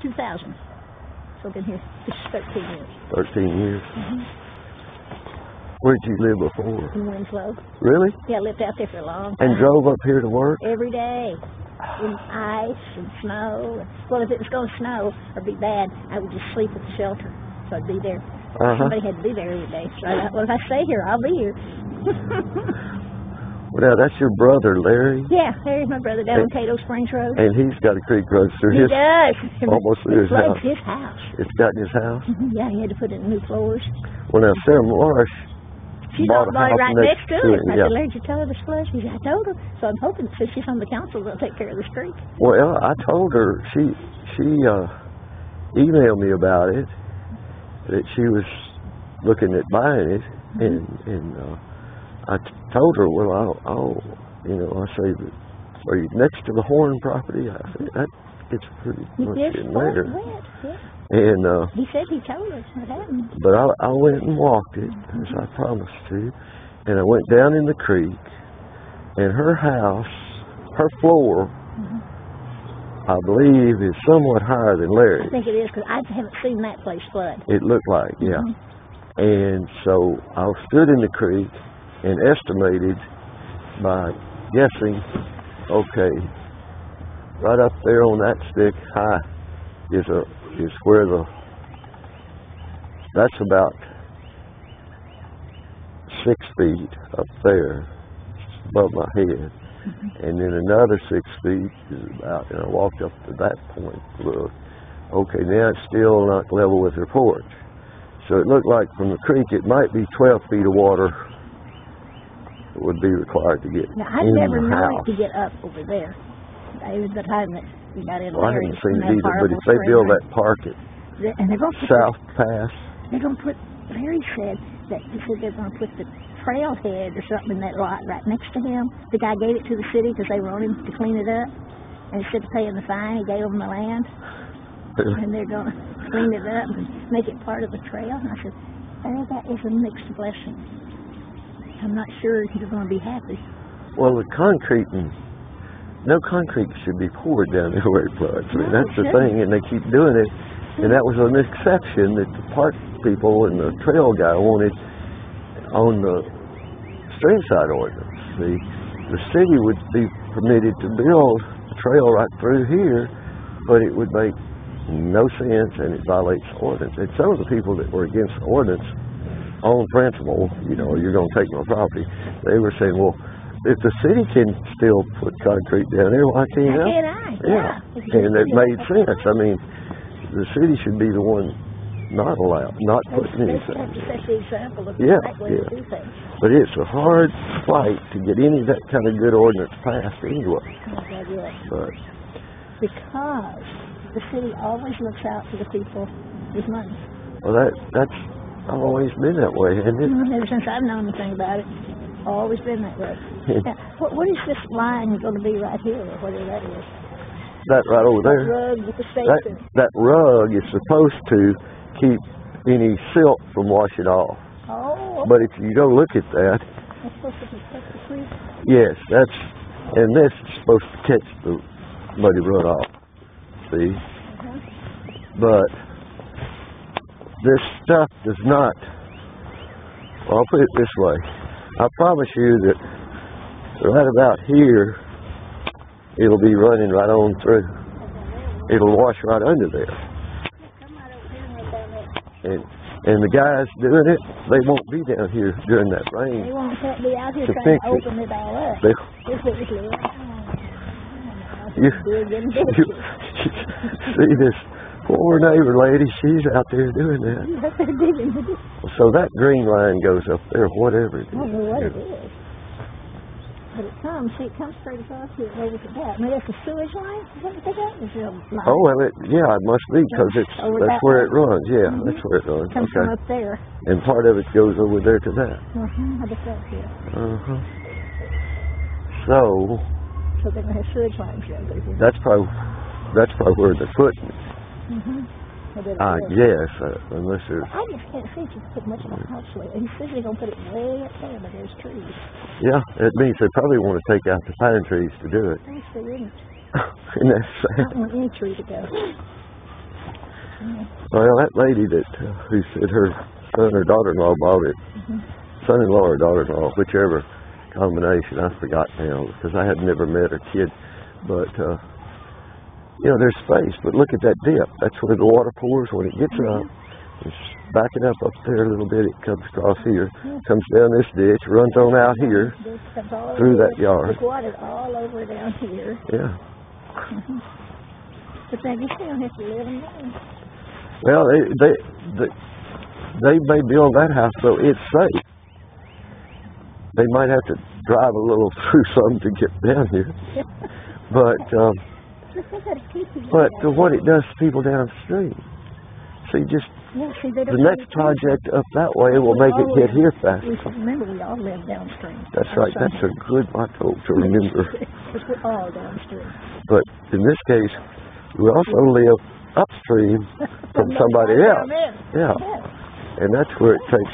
2000. So I've been here just 13 years. 13 years. Mm-hmm. Where'd you live before? In Winslow. Really? Yeah, I lived out there for a long time. And drove up here to work? Every day. In ice and snow. Well, if it was going to snow or be bad, I would just sleep at the shelter. So I'd be there. Somebody had to be there every day. So I thought, well, if I stay here, I'll be here. Well, now, that's your brother, Larry? Yeah, Larry's my brother down on Spout Spring Branch. And he's got a creek road through He his... does. Almost through his house. His house. It's got in his house? Mm-hmm. Yeah, he had to put in new floors. Well, now, Sarah Marsh... She's bought it right next to it. I yeah. said, Larry, did you tell her the flush? He said, I told her. So I'm hoping, since she's on the council, they'll take care of this creek. Well, I told her, she emailed me about it, that she was looking at buying it, and I told her, well, I'll I say, are you next to the Horn property? I said, that gets pretty much in there. And he said he told us what happened. But I went and walked it, as I promised to, and I went down in the creek, and her house, her floor, I believe, is somewhat higher than Larry's. I think it is, because I haven't seen that place flood. It looked like, yeah. And so I stood in the creek and estimated by guessing, okay, right up there on that stick high is where that's about 6 feet up there above my head. And then another 6 feet is about, and I walked up to that point, look, okay, now it's still not level with her porch. So it looked like from the creek it might be 12 feet of water that would be required to get in the house. I've never known to get up over there. It was the time that we got in there. I haven't seen it either, but if they build that park at South Pass. They're going to put, Larry said that he said they're going to put the trailhead or something in that lot right next to him. The guy gave it to the city because they wanted him to clean it up. And instead of paying the fine, he gave them the land. And they're going to clean it up and make it part of the trail. And I said, Larry, that is a mixed blessing. I'm not sure you're going to be happy. Well, the concrete, no concrete should be poured down there where it floods. I mean, that's the thing, and they keep doing it. And that was an exception that the park people and the trail guy wanted on the streamside ordinance. The city would be permitted to build a trail right through here, but it would make no sense and it violates the ordinance. And some of the people that were against the ordinance on principle, you're going to take my property, they were saying, well, if the city can still put concrete down there, why can't I? Yeah. And it made sense. I mean, the city should be the one not putting anything. Have to set the example of the right way to do things. But it's a hard fight to get any of that kind of good ordinance passed anyway. But because the city always looks out for the people with money. Well, that's always been that way, hasn't it? Ever since I've known anything about it, always been that way. Now, what is this line going to be right here, or whatever that is? That right over there. That rug with the stakes that rug is supposed to keep any silt from washing off. Oh. But if you go look at that. That's supposed to protect the creek? Yes, and this is supposed to catch the muddy runoff. See? But this stuff does not, well, I'll put it this way. I promise you that right about here, it'll be running right on through. It'll wash right under there. And the guys doing it, they won't be down here during that rain. They won't be out here trying to open it all up. You see this poor neighbor lady, she's out there doing that. So that green line goes up there, whatever it is. I don't know what it is. But it comes straight across here over to that. Maybe that's a sewage line? Is that what they got? Oh, well, yeah, it must be, because that's where it runs. Yeah, that's where it runs. Comes from up there. And part of it goes over there to that. I bet that's here. So they're going to have sewage lines over here. That's probably where they're putting it. I guess, unless there's... I just can't see if you put much of a house with it. He says they're going to put it way up there, but there's trees. Yeah, it means they probably want to take out the pine trees to do it. Yes, they wouldn't. And that's sad. I don't want any tree to go. Well, that lady who said her son or daughter-in-law bought it, son-in-law or daughter-in-law, whichever combination, I forgot now because I had never met her kid. But, you know, there's space. But look at that dip. That's where the water pours when it gets up. It's backing up there a little bit. It comes across here, comes down this ditch, runs on out here through that yard. There's water all over down here. Yeah. But then you still have to live in there. Well, they may build that house so it's safe. They might have to drive a little through some to get down here. But what it does to people downstream. See, just the next project up that way will make it get here faster. Remember, we all live downstream. That's right. That's a good motto to remember. Because we're all downstream. But in this case, we also live upstream from somebody else. Yeah. And that's where it takes